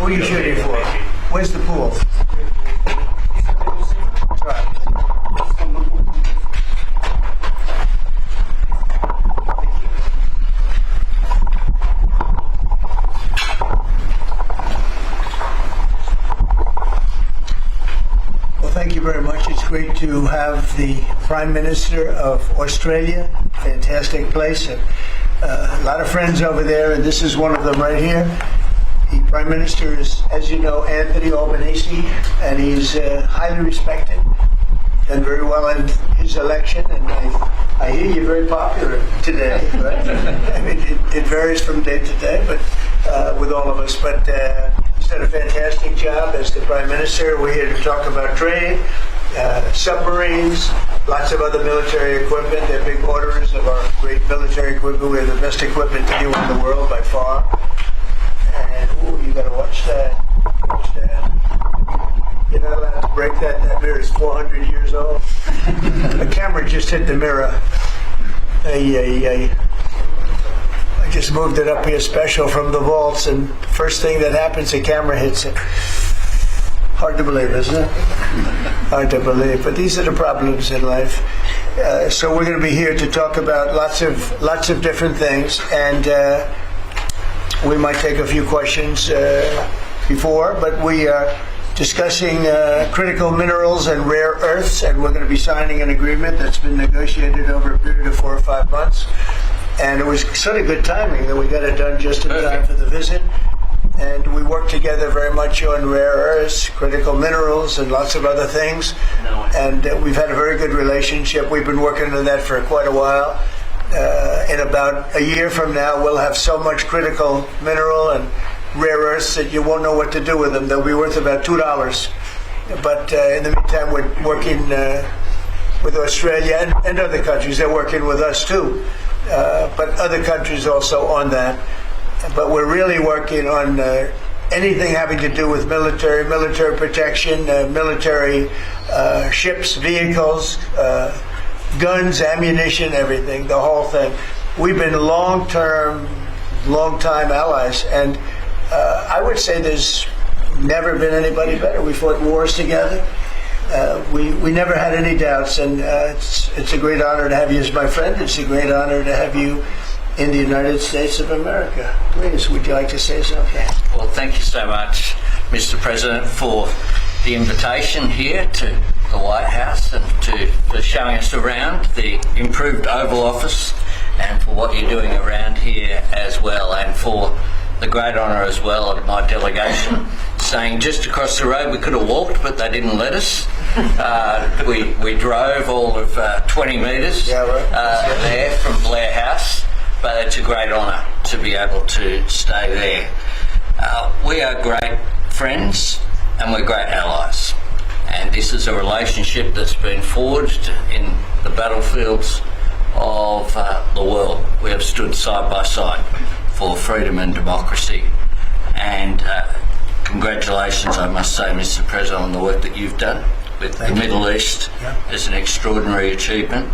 Who are you shooting for? Where's the pool? That's right. Well, thank you very much. It's great to have the Prime Minister of Australia. Fantastic place. A lot of friends over there, and this is one of them right here. The Prime Minister is, as you know, Anthony Albanese, and he's highly respected. Done very well in his election, and I hear you're very popular today. Right? I mean, it varies from day to day, but with all of us. But he's done a fantastic job as the Prime Minister. We're here to talk about trade, submarines, lots of other military equipment. They're big orders of our great military equipment. We have the best equipment anyone in the world by far. And you got to watch that. Watch that. You're not allowed to break that. That mirror is 400 years old. The camera just hit the mirror. I just moved it up here special from the vaults, and first thing that happens, the camera hits it. Hard to believe, isn't it? Hard to believe, but these are the problems in life. So we're going to be here to talk about lots of different things, and we might take a few questions before, but we are discussing critical minerals and rare earths, and we're going to be signing an agreement that's been negotiated over a period of 4 or 5 months. And it was sort of good timing that we got it done just in time for the visit. And we work together very much on rare earths, critical minerals, and lots of other things. And we've had a very good relationship. We've been working on that for quite a while. In about a year from now, we'll have so much critical mineral and rare earths that you won't know what to do with them. They'll be worth about $2. But in the meantime, we're working with Australia and other countries. They're working with us too. But other countries also on that. But we're really working on anything having to do with military protection, military ships, vehicles, guns, ammunition, everything, the whole thing. We've been long-time allies, and I would say there's never been anybody better. We fought wars together. We never had any doubts, and it's a great honor to have you as my friend. It's a great honor to have you in the United States of America. Please, would you like to say something? Well, thank you so much, Mr. President, for the invitation here to the White House and for showing us around the improved Oval Office, and for what you're doing around here as well, and for the great honour as well of my delegation saying just across the road we could have walked, but they didn't let us. We drove all of 20 metres there from Blair House, but it's a great honour to be able to stay there. We are great friends and we're great allies, and this is a relationship that's been forged in the battlefields of the world. We have stood side by side for freedom and democracy, and congratulations, I must say, Mr. President, on the work that you've done with the Middle East. It's an extraordinary achievement.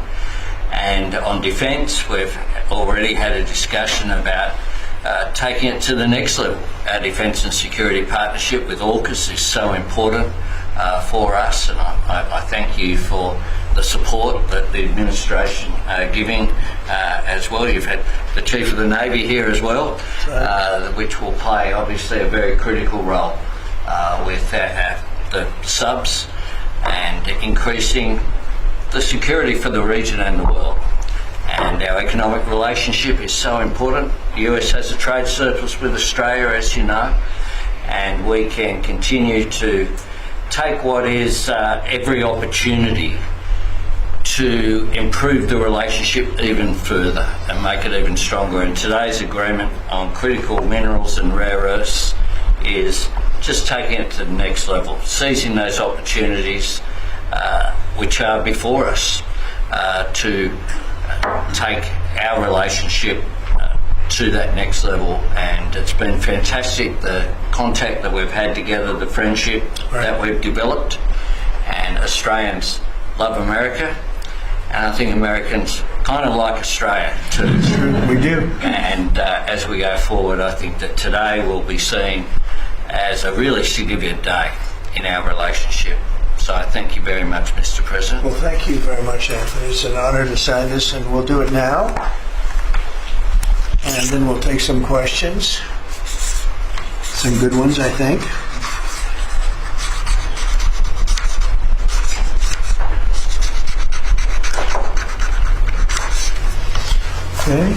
And on defence, we've already had a discussion about taking it to the next level. Our defence and security partnership with AUKUS is so important for us, and I thank you for the support that the administration are giving as well. You've had the Chief of the Navy here as well, which will play obviously a very critical role with the subs and increasing the security for the region and the world. And our economic relationship is so important. The US has a trade surplus with Australia, as you know, and we can continue to take what is every opportunity to improve the relationship even further and make it even stronger. And today's agreement on critical minerals and rare earths is just taking it to the next level, seizing those opportunities which are before us to take our relationship to that next level. And it's been fantastic, the contact that we've had together, the friendship that we've developed. And Australians love America, and I think Americans kind of like Australia too. We do. And as we go forward, I think that today we'll be seeing as a really significant day in our relationship. So I thank you very much, Mr. President. Well, thank you very much, Anthony. It's an honor to sign this, and we'll do it now. And then we'll take some questions. Some good ones, I think. Okay.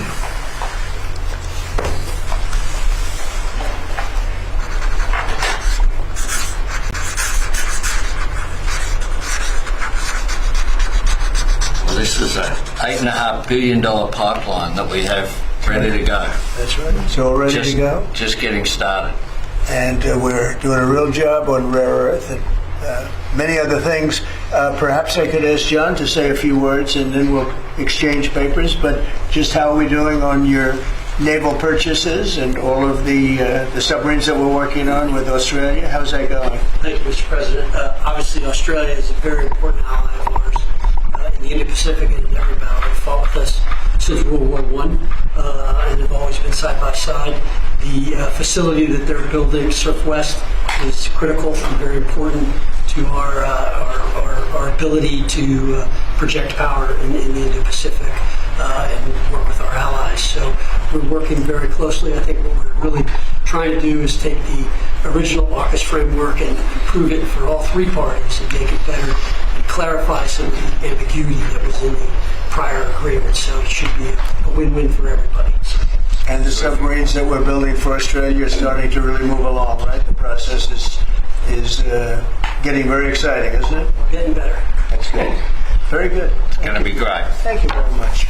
This is a $8.5 billion pipeline that we have ready to go. That's right. It's all ready to go. Just getting started. And we're doing a real job on rare earth and many other things. Perhaps I could ask John to say a few words, and then we'll exchange papers. But just how are we doing on your naval purchases and all of the submarines that we're working on with Australia? How's that going? Thank you, Mr. President. Obviously, Australia is a very important ally of ours in the Indo-Pacific and in every battle. They've fought with us since World War I, and have always been side by side. The facility that they're building, Surf West, is critical and very important to our ability to project power in the Indo-Pacific and work with our allies. So we're working very closely. I think what we're really trying to do is take the original AUKUS framework and improve it for all three parties and make it better and clarify some of the ambiguity that was in the prior agreement. So it should be a win-win for everybody. And the submarines that we're building for Australia are starting to really move along, right? The process is getting very exciting, isn't it? We're getting better. That's good. Very good. It's going to be great. Thank you very much.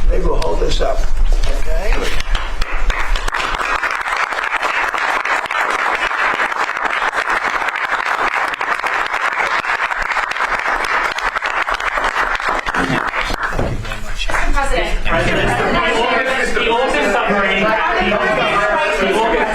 Maybe we'll hold this up. Okay.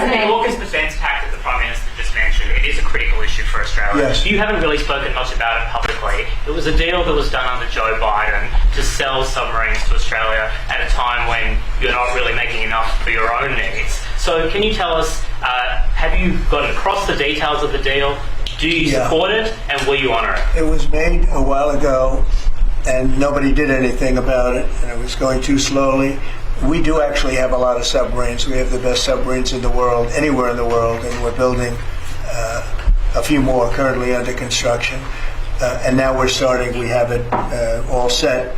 The AUKUS defence pact that the Prime Minister just mentioned, it is a critical issue for Australia. Yes. You haven't really spoken much about it publicly. It was a deal that was done under Joe Biden to sell submarines to Australia at a time when you're not really making enough for your own needs. So can you tell us, have you gotten across the details of the deal? Do you support it, and will you honour it? It was made a while ago, and nobody did anything about it, and it was going too slowly. We do actually have a lot of submarines. We have the best submarines in the world, anywhere in the world, and we're building a few more currently under construction. And now we're starting, we have it all set.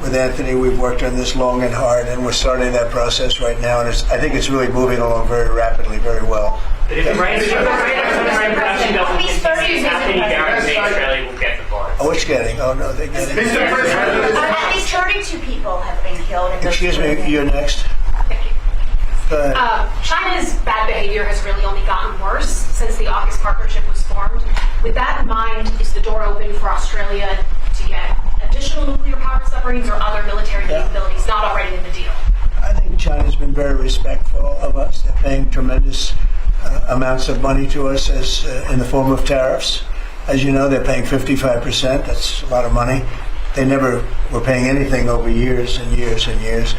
With Anthony, we've worked on this long and hard, and we're starting that process right now, and I think it's really moving along very rapidly, very well. But if submarine production doesn't continue, how can you guarantee Australia will get the vote? Oh, it's getting. Oh, no, they're getting. At least 32 people have been killed in those Excuse me, you're next. Thank you. Go ahead. China's bad behavior has really only gotten worse since the AUKUS partnership was formed. With that in mind, is the door open for Australia to get additional nuclear-powered submarines or other military capabilities not already in the deal? I think China's been very respectful of us. They're paying tremendous amounts of money to us as in the form of tariffs. As you know, they're paying 55%. That's a lot of money. They never were paying anything over years and years and years.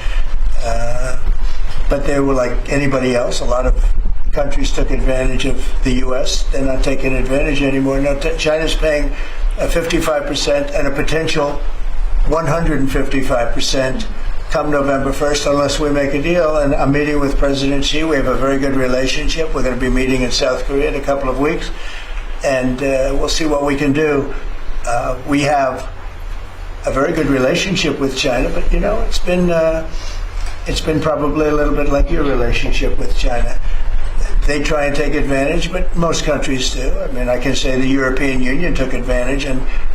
But they were like anybody else. A lot of countries took advantage of the U.S. They're not taking advantage anymore. No, China's paying 55% and a potential 155% come November 1st unless we make a deal. And I'm meeting with President Xi. We have a very good relationship. We're going to be meeting in South Korea in a couple of weeks. And we'll see what we can do. We have a very good relationship with China, but you know, it's been probably a little bit like your relationship with China. They try and take advantage, but most countries do. I mean, I can say the European Union took advantage,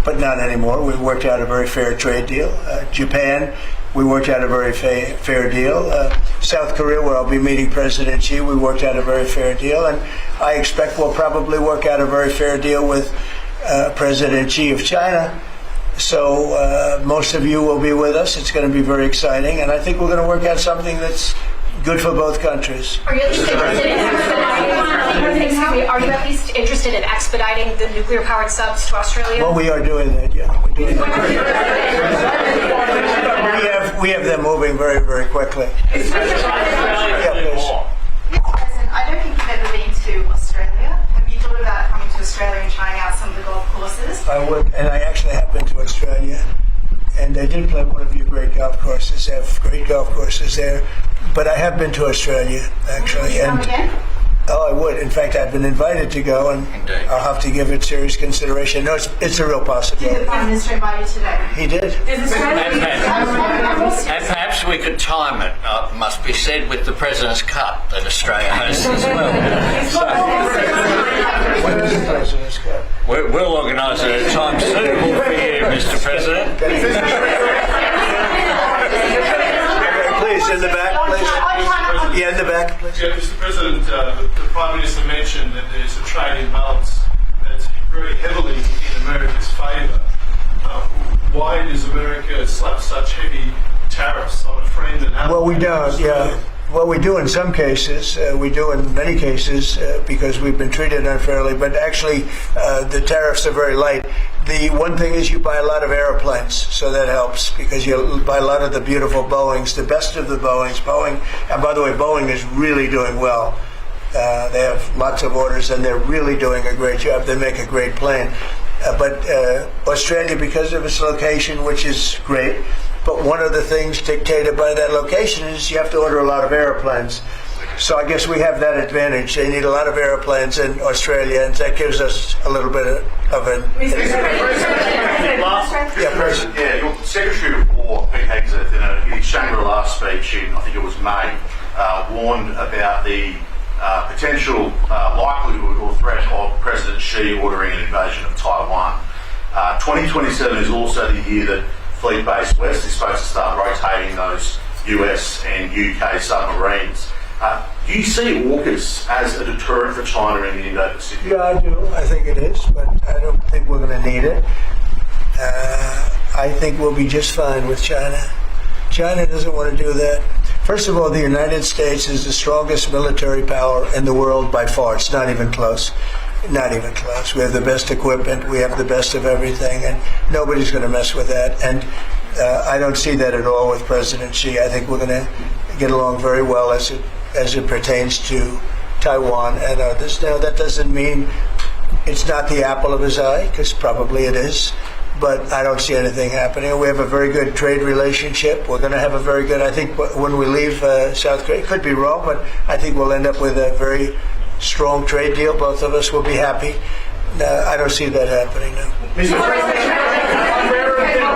but not anymore. We worked out a very fair trade deal. Japan, we worked out a very fair deal. South Korea, where I'll be meeting President Xi, we worked out a very fair deal, and I expect we'll probably work out a very fair deal with President Xi of China. So most of you will be with us. It's going to be very exciting, and I think we're going to work out something that's good for both countries. Are you at least interested in expediting the nuclear-powered subs to Australia? Well, we are doing that, yeah. We're doing that. We have them moving very, very quickly. President, I don't think you've ever been to Australia. Australia and trying out some of the golf courses. I would, and I actually have been to Australia, and I did play one of your great golf courses. They have great golf courses there, but I have been to Australia, actually. Would you come again? Oh, I would. In fact, I've been invited to go, and Indeed. I'll have to give it serious consideration. No, it's a real Did the possibility. Prime Minister invite you today? He did. Is Australia... And perhaps we could time it, must be said, with the President's Cup that Australia hosts as well. When is the President's Cup? We'll organise it at a time suitable for you, Mr. President. Please, in the back, please. Yeah, in the back, please. Yeah, Mr. President, the Prime Minister mentioned that there's a trade imbalance that's very heavily in America's favour. Why does America slap such heavy tariffs on a friend and ally? Well, we don't, yeah. Well, we do in some cases. We do in many cases because we've been treated unfairly. But actually, the tariffs are very light. The one thing is you buy a lot of airplanes, so that helps because you buy a lot of the beautiful Boeings, the best of the Boeings. Boeing, and by the way, Boeing is really doing well. They have lots of orders, and they're really doing a great job. They make a great plane. But Australia, because of its location, which is great, but one of the things dictated by that location is you have to order a lot of airplanes. So I guess we have that advantage. They need a lot of airplanes in Australia, and that gives us a little bit of an... Yeah, President. Yeah, your Secretary of War, Pete Hegseth, in his Shangri-La speech in, I think it was May, warned about the potential likelihood or threat of President Xi ordering an invasion of Taiwan. 2027 is also the year that Fleet Base West is supposed to start rotating those US and UK submarines. Do you see AUKUS as a deterrent for China in the Indo-Pacific? Yeah, I do. I think it is, but I don't think we're going to need it. I think we'll be just fine with China. China doesn't want to do that. First of all, the United States is the strongest military power in the world by far. It's not even close. Not even close. We have the best equipment. We have the best of everything, and nobody's going to mess with that. And I don't see that at all with President Xi. I think we're going to get along very well as it pertains to Taiwan and others. Now, that doesn't mean it's not the apple of his eye, because probably it is. But I don't see anything happening. We have a very good trade relationship. We're going to have a very good, I think, when we leave South Korea, could be wrong, but I think we'll end up with a very strong trade deal. Both of us will be happy. I don't see that happening now.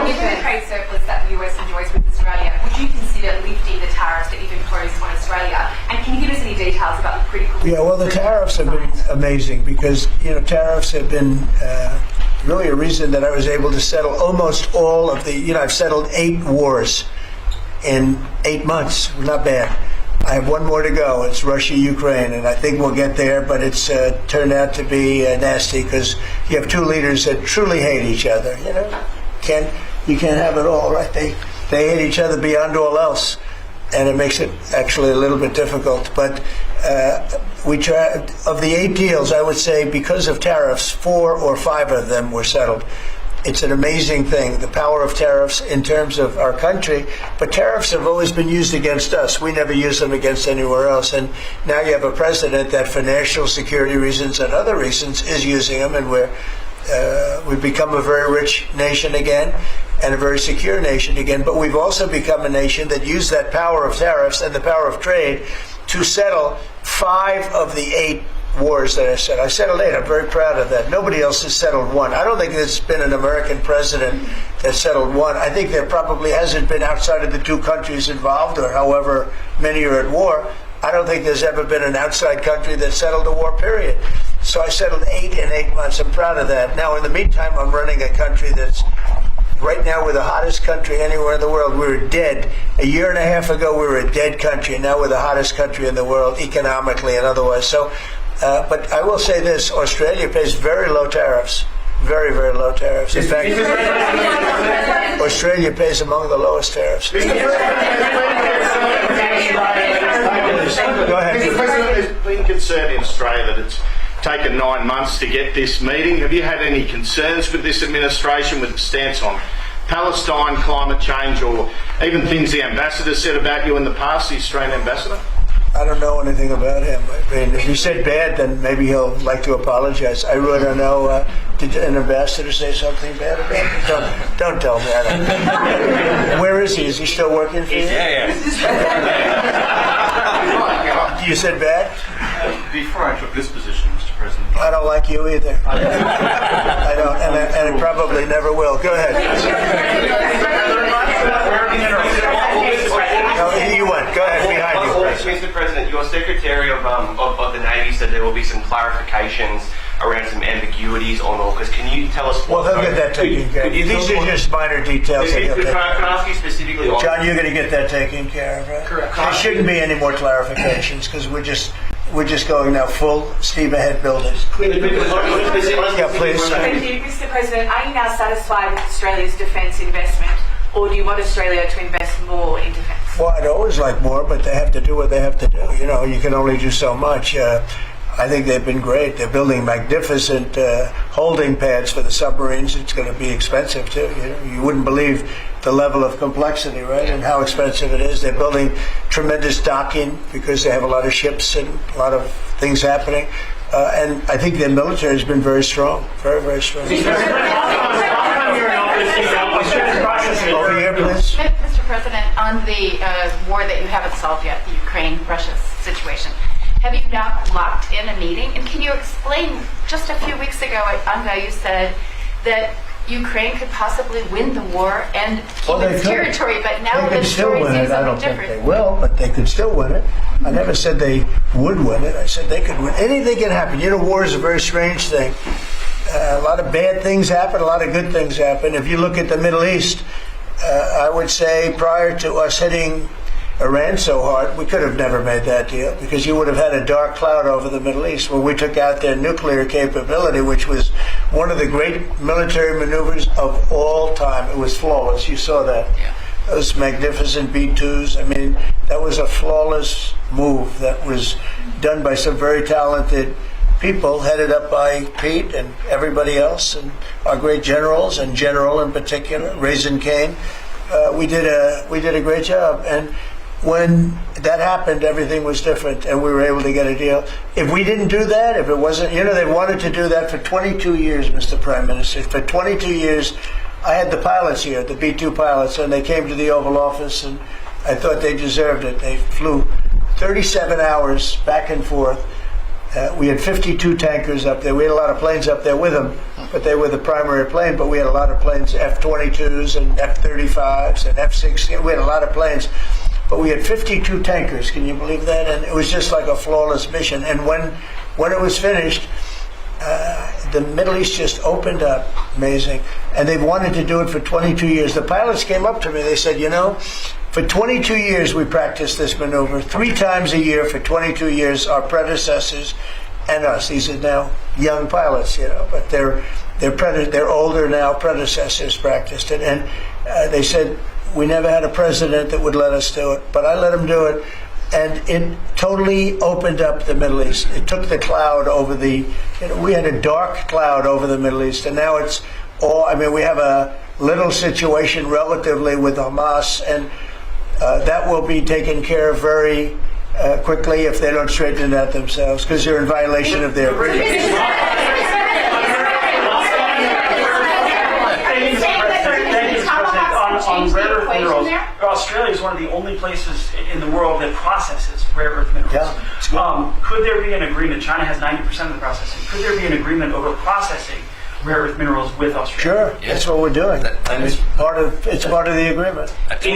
Given the trade surplus that the US enjoys with Australia, would you consider lifting the tariffs that you've imposed on Australia? And can you give us any details about the critical... Yeah, well, the tariffs have been amazing because, tariffs have been really a reason that I was able to settle almost all of the, I've settled 8 wars in 8 months. Not bad. I have one more to go. It's Russia-Ukraine, and I think we'll get there, but it's turned out to be nasty because you have 2 leaders that truly hate each other. You can't have it all, right? They hate each other beyond all else, and it makes it actually a little bit difficult. But we try, of the 8 deals, I would say because of tariffs, 4 or 5 of them were settled. It's an amazing thing, the power of tariffs in terms of our country, but tariffs have always been used against us. We never use them against anywhere else. And now you have a president that for national security reasons and other reasons is using them, and we've become a very rich nation again and a very secure nation again. But we've also become a nation that used that power of tariffs and the power of trade to settle 5 of the 8 wars that I settled. I settled 8. I'm very proud of that. Nobody else has settled 1. I don't think there's been an American president that settled 1. I think there probably hasn't been outside of the 2 countries involved, or however many are at war. I don't think there's ever been an outside country that settled a war, period. So I settled 8 in 8 months. I'm proud of that. Now, in the meantime, I'm running a country that's right now we're the hottest country anywhere in the world. We were dead. A year and a half ago, we were a dead country. Now we're the hottest country in the world, economically and otherwise. So, but I will say this, Australia pays very low tariffs. Very, very low tariffs. In fact, Australia pays among the lowest tariffs. Go ahead. Mr. President, there's been concern in Australia that it's taken 9 months to get this meeting. Have you had any concerns with this administration, with its stance on Palestine, climate change, or even things the ambassador said about you in the past, the Australian ambassador? I don't know anything about him. I mean, if he said bad, then maybe he'll like to apologize. I really don't know. Did an ambassador say something bad about him? Don't tell me. I don't. Where is he? Is he still working for you? Yeah. You said bad? Before I took this position, Mr. President, I don't like you either. I don't, and I probably never will. Go ahead. No, you went. Go ahead, behind you. Mr. President, your Secretary of the Navy said there will be some clarifications around some ambiguities on AUKUS. Can you tell us Well, what... he'll get that taken care of. These are just minor details. That he'll Can take. I ask you specifically on... John, you're going to get that taken care of, right? Correct. There shouldn't be any more clarifications because we're just going now full steam ahead building. Yeah, please. Thank you, Mr. President. Are you now satisfied with Australia's defence investment, or do you want Australia to invest more in defence? Well, I'd always like more, but they have to do what they have to do. You know, you can only do so much. I think they've been great. They're building magnificent holding pads for the submarines. It's going to be expensive, too. You wouldn't believe the level of complexity, right, and how expensive it is. They're building tremendous docking because they have a lot of ships and a lot of things happening. And I think their military has been very strong, very, very strong. Over here, please. Mr. President, on the war that you haven't solved yet, the Ukraine-Russia situation, have you now locked in a meeting? And can you explain, just a few weeks ago at UNGA, you said that Ukraine could possibly win the war and keep its territory, but now They the could still story win seems it. I a don't bit think different. they will, but they could still win it. I never said they would win it. I said they could win. Anything can happen. You know, war is a very strange thing. A lot of bad things happen, a lot of good things happen. If you look at the Middle East, I would say prior to us hitting Iran so hard, we could have never made that deal because you would have had a dark cloud over the Middle East where we took out their nuclear capability, which was one of the great military maneuvers of all time. It was flawless. You saw that. Yeah. Those magnificent B-2s. I mean, that was a flawless move that was done by some very talented people, headed up by Pete and everybody else, and our great generals, and General in particular, Raisin Kane. We did a great job, and when that happened, everything was different, and we were able to get a deal. If we didn't do that, if it wasn't, you know, they wanted to do that for 22 years, Mr. Prime Minister. For 22 years, I had the pilots here, the B-2 pilots, and they came to the Oval Office, and I thought they deserved it. They flew 37 hours back and forth. We had 52 tankers up there. We had a lot of planes up there with them, but they were the primary plane. But we had a lot of planes, F-22s and F-35s and F-16. We had a lot of planes, but we had 52 tankers. Can you believe that? And it was just like a flawless mission. And when it was finished, the Middle East just opened up, amazing. And they've wanted to do it for 22 years. The pilots came up to me. They said, you know, for 22 years we practiced this maneuver 3 times a year for 22 years. Our predecessors and us. These are now young pilots, you know, but they're older now. Predecessors practiced it, and they said we never had a president that would let us do it, but I let him do it. And it totally opened up the Middle East. It took the cloud over the, you know, we had a dark cloud over the Middle East, and now it's all, I mean, we have a little situation relatively with Hamas, and that will be taken care of very quickly if they don't straighten it out themselves, because they're in violation of their agreement. On rare earth minerals, Australia is one of the only places in the world that processes rare earth minerals. Yeah, could there be an agreement? China has 90% of the processing. Could there be an agreement over processing rare earth minerals with Australia? Sure, that's what we're doing. It's part of the agreement. Can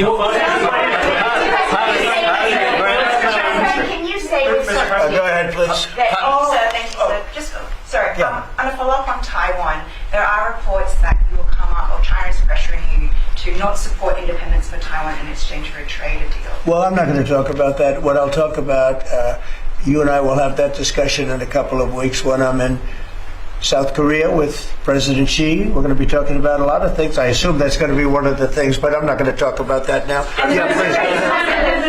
you say with certainty Go ahead, please. that Sir, thank you, sir. Just, sorry, on a follow-up on Taiwan, there are reports that you will come up, or China is pressuring you to not support independence for Taiwan in exchange for a trade deal. Well, I'm not going to talk about that. What I'll talk about, you and I will have that discussion in a couple of weeks when I'm in South Korea with President Xi. We're going to be talking about a lot of things. I assume that's going to be one of the things, but I'm not going to talk about that now. Yeah, please.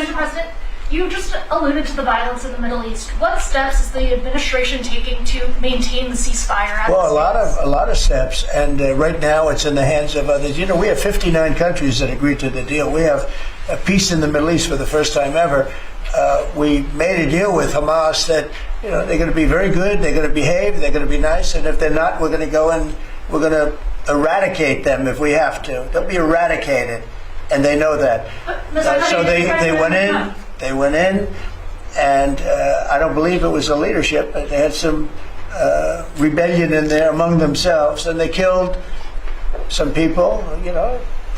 Mr. President, you just alluded to the violence in the Middle East. What steps is the administration taking to maintain the ceasefire? Well, a lot of steps, and right now it's in the hands of others. You know, we have 59 countries that agreed to the deal. We have a peace in the Middle East for the first time ever. we made a deal with Hamas that they're going to be very good, they're going to behave, they're going to be nice, and if they're not, we're going to go and we're going to eradicate them if we have to. They'll be eradicated, and they know that. So they went in. They went in, and I don't believe it was the leadership, but they had some rebellion in there among themselves, and they killed some people.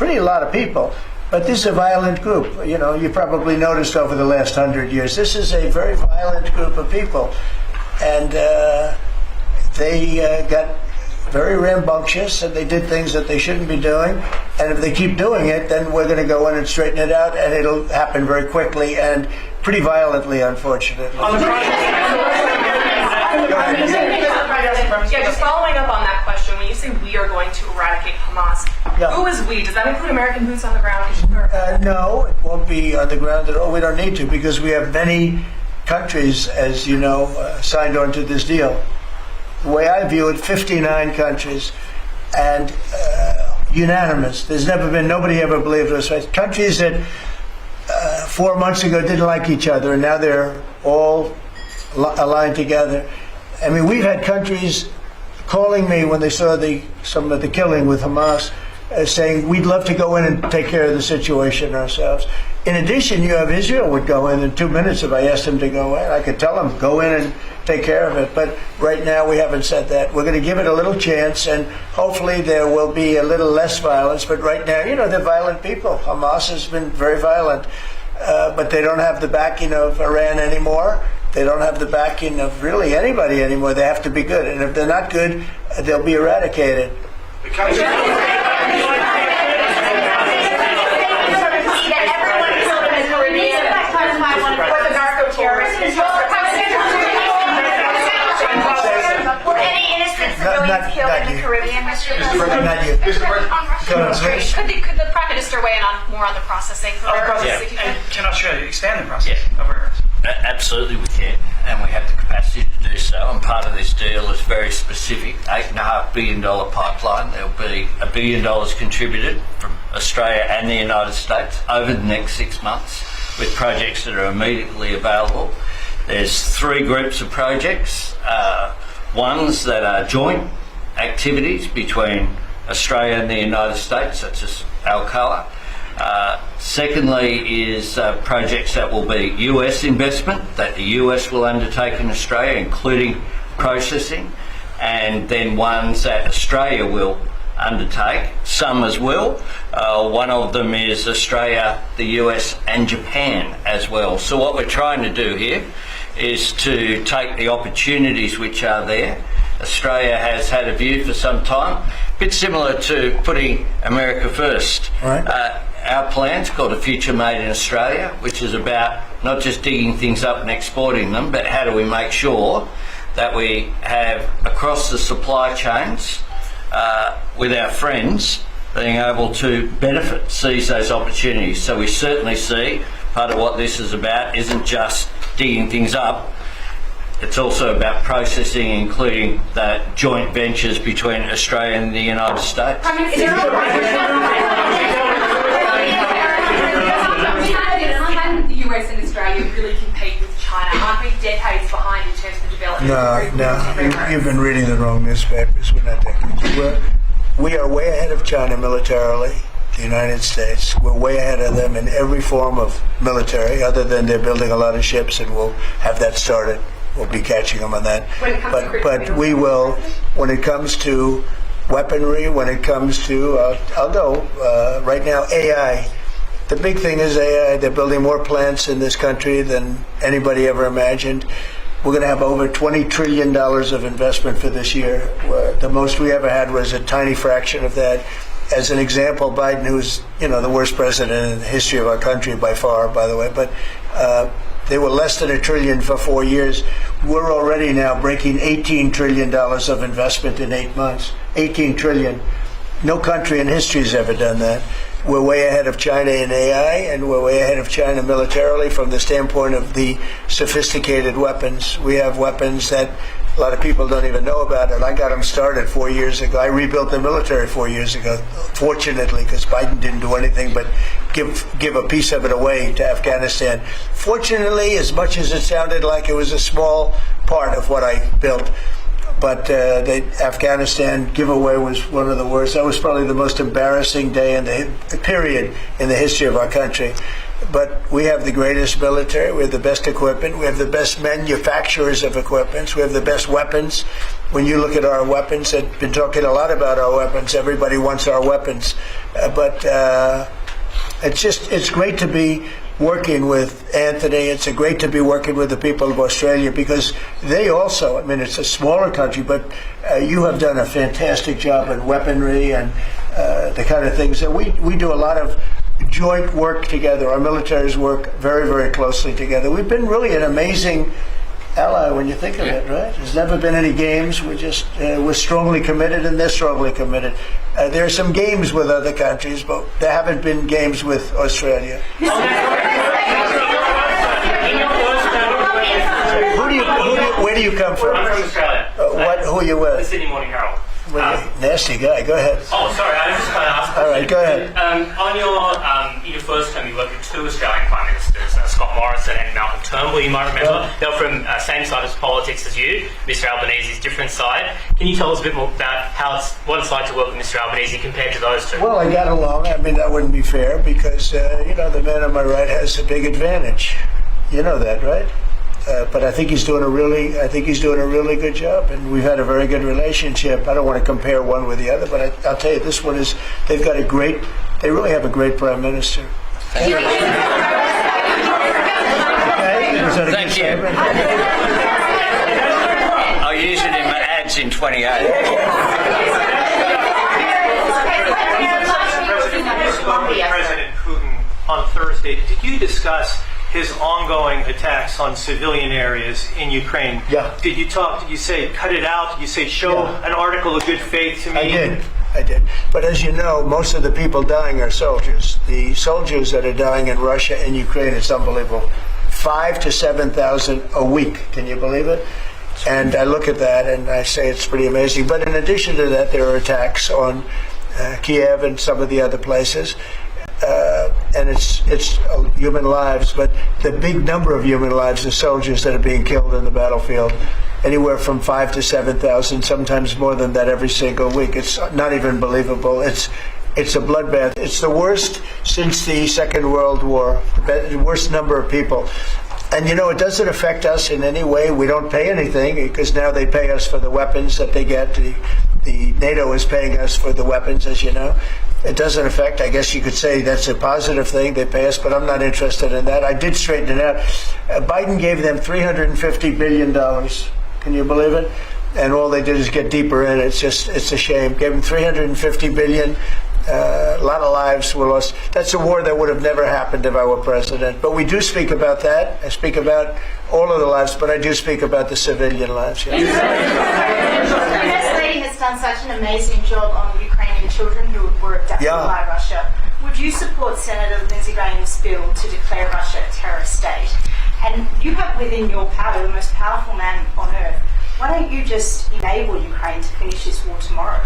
A lot of people. But this is a violent group. You probably noticed over the last 100 years, this is a very violent group of people. And they got very rambunctious, and they did things that they shouldn't be doing. And if they keep doing it, then we're going to go in and straighten it out, and it'll happen very quickly and pretty violently, unfortunately. Yeah, just following up on that question, when you say we are going to eradicate Hamas, who is we? Does that include American boots on the ground? No, it won't be on the ground at all. We don't need to, because we have many countries, as you know, signed on to this deal. The way I view it, 59 countries, and unanimous. There's never been, nobody ever believed us. Countries that 4 months ago didn't like each other, and now they're all aligned together. I mean, we've had countries calling me when they saw some of the killing with Hamas, saying we'd love to go in and take care of the situation ourselves. In addition, you have Israel would go in 2 minutes if I asked them to go in. I could tell them, go in and take care of it. But right now we haven't said that. We're going to give it a little chance, and hopefully there will be a little less violence. But right now, they're violent people. Hamas has been very violent. But they don't have the backing of Iran anymore. They don't have the backing of really anybody anymore. They have to be good. And if they're not good, they'll be eradicated. Were any innocent civilians killed in the Caribbean, Mr. President? Not you. Could the Prime Minister weigh in more on the processing? And can Australia expand the process of rare earths? Absolutely we can, and we have the capacity to do so, and part of this deal is very specific, $8.5 billion pipeline. There will be $1 billion contributed from Australia and the United States over the next 6 months with projects that are immediately available. There's 3 groups of projects, ones that are joint activities between Australia and the United States, such as Alcoa. Secondly is projects that will be US investment that the US will undertake in Australia, including processing, and then ones that Australia will undertake, some as well. One of them is Australia, the US and Japan as well. So what we're trying to do here is to take the opportunities which are there. Australia has had a view for some time, a bit similar to putting America first. Right. Our plan's called A Future Made in Australia, which is about not just digging things up and exporting them, but how do we make sure that we have across the supply chains with our friends being able to benefit, seize those opportunities. So we certainly see part of what this is about isn't just digging things up, it's also about processing, including the joint ventures between Australia and the United States. Can the US and Australia really compete with China? Aren't we decades behind in terms of the development? No. You've been reading the wrong newspapers. We're not decades. We are way ahead of China militarily, the United States. We're way ahead of them in every form of military, other than they're building a lot of ships, and we'll have that started. We'll be catching them on that. But we will, when it comes to weaponry, when it comes to, I'll go, right now, AI. The big thing is AI. They're building more plants in this country than anybody ever imagined. We're going to have over $20 trillion of investment for this year. The most we ever had was a tiny fraction of that. As an example, Biden, who's the worst president in the history of our country by far, by the way, but they were less than $1 trillion for 4 years. We're already now breaking $18 trillion of investment in 8 months. $18 trillion. No country in history has ever done that. We're way ahead of China in AI, and we're way ahead of China militarily from the standpoint of the sophisticated weapons. We have weapons that a lot of people don't even know about it. I got them started 4 years ago. I rebuilt the military 4 years ago, fortunately, because Biden didn't do anything but give a piece of it away to Afghanistan. Fortunately, as much as it sounded like it was a small part of what I built, but the Afghanistan giveaway was one of the worst. That was probably the most embarrassing day in the period in the history of our country. But we have the greatest military, we have the best equipment, we have the best manufacturers of equipment, we have the best weapons. When you look at our weapons, I've been talking a lot about our weapons. Everybody wants our weapons. But it's great to be working with Anthony. It's great to be working with the people of Australia, because they also, I mean, it's a smaller country, but you have done a fantastic job in weaponry and the kind of things that we do a lot of joint work together. Our militaries work very, very closely together. We've been really an amazing ally when you think of it, right? There's never been any games. We're strongly committed, and they're strongly committed. There are some games with other countries, but there haven't been games with Australia. Where do you come from? I'm from Australia. Who are you with? The Sydney Morning Herald. Nasty guy. Go ahead. Oh, sorry. I was just going to ask. All right, go ahead. In your first term, you worked with two Australian Prime Ministers, Scott Morrison and Malcolm Turnbull. You might remember. They were from same side of politics as you. Mr. Albanese's different side. Can you tell us a bit more about what it's like to work with Mr. Albanese compared to those two? Well, I got along. I mean, that wouldn't be fair, because the man on my right has a big advantage. You know that, right? But I think he's doing a really good job, and we've had a very good relationship. I don't want to compare one with the other, but I'll tell you, this one is. They really have a great prime minister. Thank you. Okay? Thank you. I'll use it in my ads in 28. President Putin on Thursday, did you discuss his ongoing attacks on civilian areas in Ukraine? Yeah. Did you say cut it out? Did you say show an article of good faith to me? I did. But as you know, most of the people dying are soldiers. The soldiers that are dying in Russia and Ukraine, it's unbelievable. 5,000 to 7,000 a week. Can you believe it? And I look at that and I say it's pretty amazing. But in addition to that, there are attacks on Kiev and some of the other places. And it's human lives, but the big number of human lives are soldiers that are being killed in the battlefield. Anywhere from 5,000 to 7,000, sometimes more than that every single week. It's not even believable. It's a bloodbath. It's the worst since the Second World War, the worst number of people. And it doesn't affect us in any way. We don't pay anything, because now they pay us for the weapons that they get. The NATO is paying us for the weapons, as you know. It doesn't affect, I guess you could say that's a positive thing, they pay us, but I'm not interested in that. I did straighten it out. Biden gave them $350 billion. Can you believe it? And all they did is get deeper in. It's a shame. Gave them $350 billion. A lot of lives were lost. That's a war that would have never happened if I were president. But we do speak about that. I speak about all of the lives, but I do speak about the civilian lives. The First Lady has done such an amazing job on Ukrainian children who were abducted by Russia. Would you support Senator Lindsey Graham's bill to declare Russia a terrorist state? And you have within your power the most powerful man on earth. Why don't you just enable Ukraine to finish this war tomorrow?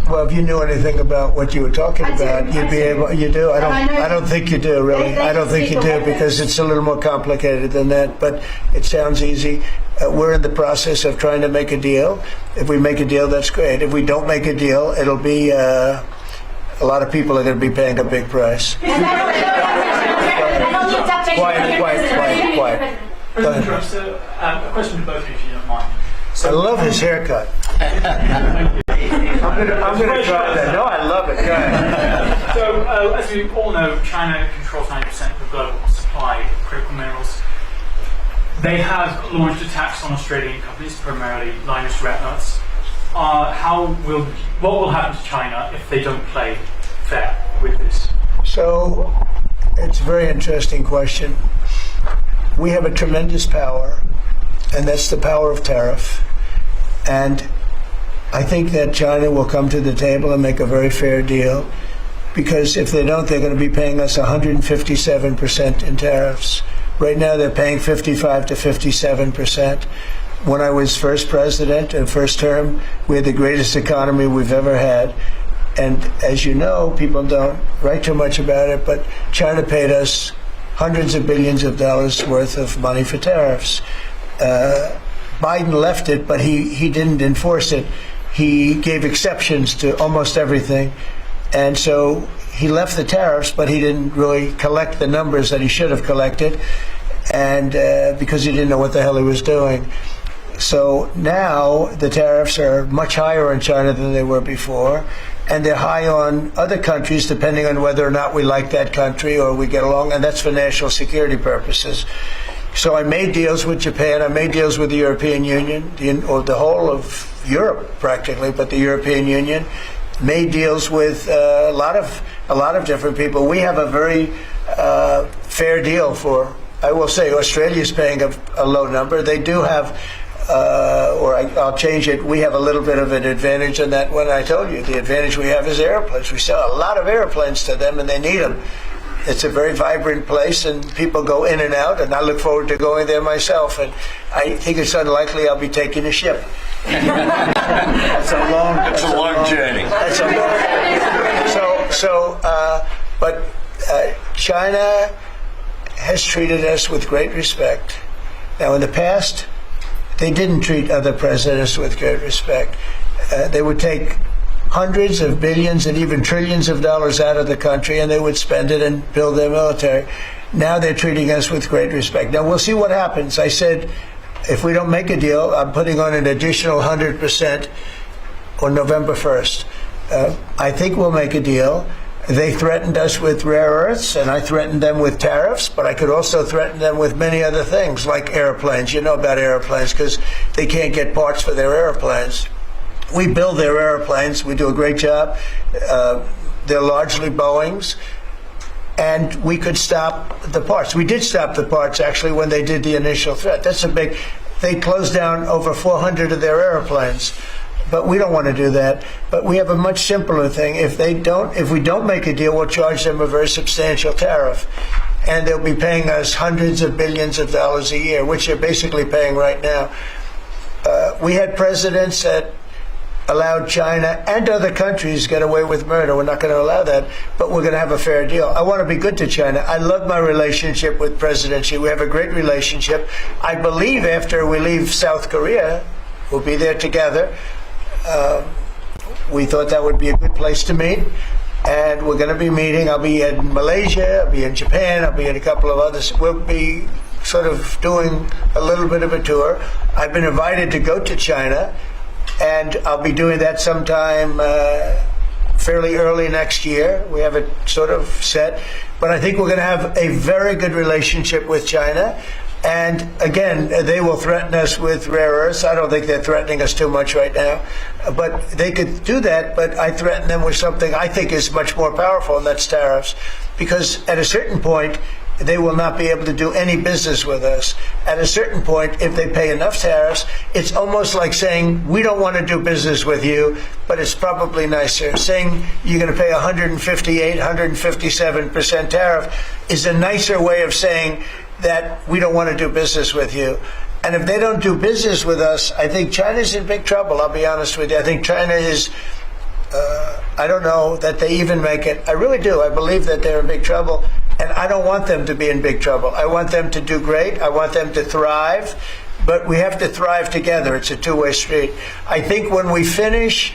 Well, if you knew anything about what you were talking about, you'd be able. You do. I don't think you do, really. I don't think you do, because it's a little more complicated than that. But it sounds easy. We're in the process of trying to make a deal. If we make a deal, that's great. If we don't make a deal, it'll be a lot of people are going to be paying a big price. Quiet. Go ahead. A question to both of you, if you don't mind. I love his haircut. I'm going to try that. No, I love it. Go ahead. So, as we all know, China controls 90% of the global supply of critical minerals. They have launched attacks on Australian companies, primarily Lynas Rare Earths. What will happen to China if they don't play fair with this? So, it's a very interesting question. We have a tremendous power, and that's the power of tariff. And I think that China will come to the table and make a very fair deal, because if they don't, they're going to be paying us 157% in tariffs. Right now, they're paying 55 to 57%. When I was first president and first term, we had the greatest economy we've ever had. And as you know, people don't write too much about it, but China paid us hundreds of billions of dollars worth of money for tariffs. Biden left it, but he didn't enforce it. He gave exceptions to almost everything. And so he left the tariffs, but he didn't really collect the numbers that he should have collected, and because he didn't know what the hell he was doing. So now the tariffs are much higher in China than they were before, and they're high on other countries depending on whether or not we like that country or we get along, and that's for national security purposes. So I made deals with Japan, I made deals with the European Union, or the whole of Europe practically, but the European Union, made deals with a lot of different people. We have a very fair deal for, I will say, Australia's paying a low number. They do have, I'll change it, we have a little bit of an advantage in that one. I told you, the advantage we have is airplanes. We sell a lot of airplanes to them and they need them. It's a very vibrant place and people go in and out, and I look forward to going there myself, and I think it's unlikely I'll be taking a ship. That's a long journey. That's a long. But China has treated us with great respect. Now, in the past, they didn't treat other presidents with great respect. They would take hundreds of billions and even trillions of dollars out of the country, and they would spend it and build their military. Now they're treating us with great respect. Now, we'll see what happens. I said, if we don't make a deal, I'm putting on an additional 100% on November 1st. I think we'll make a deal. They threatened us with rare earths, and I threatened them with tariffs, but I could also threaten them with many other things, like airplanes. You know about airplanes, because they can't get parts for their airplanes. We build their airplanes. We do a great job. They're largely Boeings. And we could stop the parts. We did stop the parts, actually, when they did the initial threat. That's a big... They closed down over 400 of their airplanes. But we don't want to do that. But we have a much simpler thing. If we don't make a deal, we'll charge them a very substantial tariff. And they'll be paying us hundreds of billions of dollars a year, which they're basically paying right now. We had presidents that allowed China and other countries get away with murder. We're not going to allow that, but we're going to have a fair deal. I want to be good to China. I love my relationship with President Xi. We have a great relationship. I believe after we leave South Korea, we'll be there together. We thought that would be a good place to meet, and we're going to be meeting. I'll be in Malaysia, I'll be in Japan, I'll be in a couple of others. We'll be sort of doing a little bit of a tour. I've been invited to go to China, and I'll be doing that sometime fairly early next year. We have it sort of set. But I think we're going to have a very good relationship with China. And again, they will threaten us with rare earths. I don't think they're threatening us too much right now. But they could do that, but I threaten them with something I think is much more powerful, and that's tariffs. Because at a certain point, they will not be able to do any business with us. At a certain point, if they pay enough tariffs, it's almost like saying, we don't want to do business with you, but it's probably nicer. Saying you're going to pay 158, 157% tariff is a nicer way of saying that we don't want to do business with you. And if they don't do business with us, I think China's in big trouble, I'll be honest with you. I think China is... I don't know that they even make it. I really do. I believe that they're in big trouble. And I don't want them to be in big trouble. I want them to do great. I want them to thrive. But we have to thrive together. It's a two-way street. I think when we finish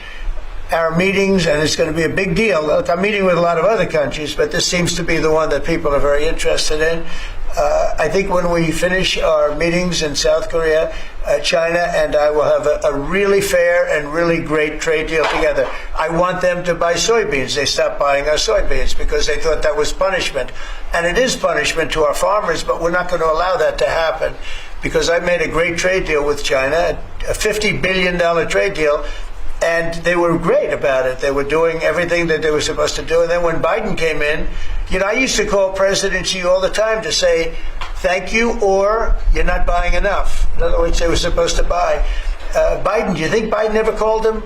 our meetings, and it's going to be a big deal. I'm meeting with a lot of other countries, but this seems to be the one that people are very interested in. I think when we finish our meetings in South Korea, China and I will have a really fair and really great trade deal together. I want them to buy soybeans. They stopped buying our soybeans because they thought that was punishment. And it is punishment to our farmers, but we're not going to allow that to happen because I made a great trade deal with China, a $50 billion trade deal, and they were great about it. They were doing everything that they were supposed to do. And then when Biden came in, you know, I used to call President Xi all the time to say, thank you, or you're not buying enough. In other words, they were supposed to buy. Biden, do you think Biden ever called him?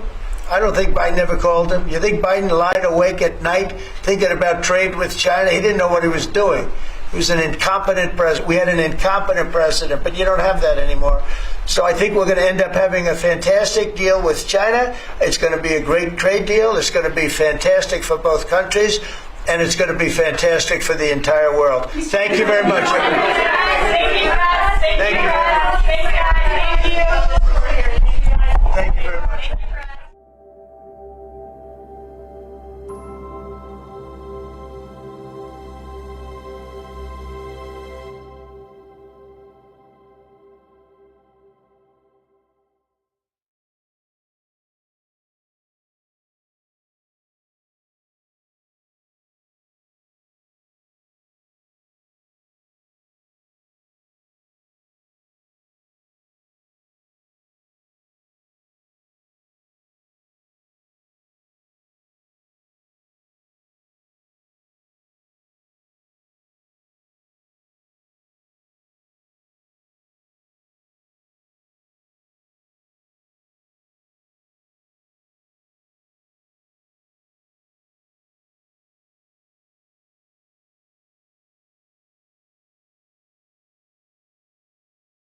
I don't think Biden ever called him. You think Biden lied awake at night thinking about trade with China? He didn't know what he was doing. He was an incompetent president. We had an incompetent president, but you don't have that anymore. So I think we're going to end up having a fantastic deal with China. It's going to be a great trade deal. It's going to be fantastic for both countries, and it's going to be fantastic for the entire world. Thank you very much. Thank you, guys. Thank you very much. Thank you. Thank you very much.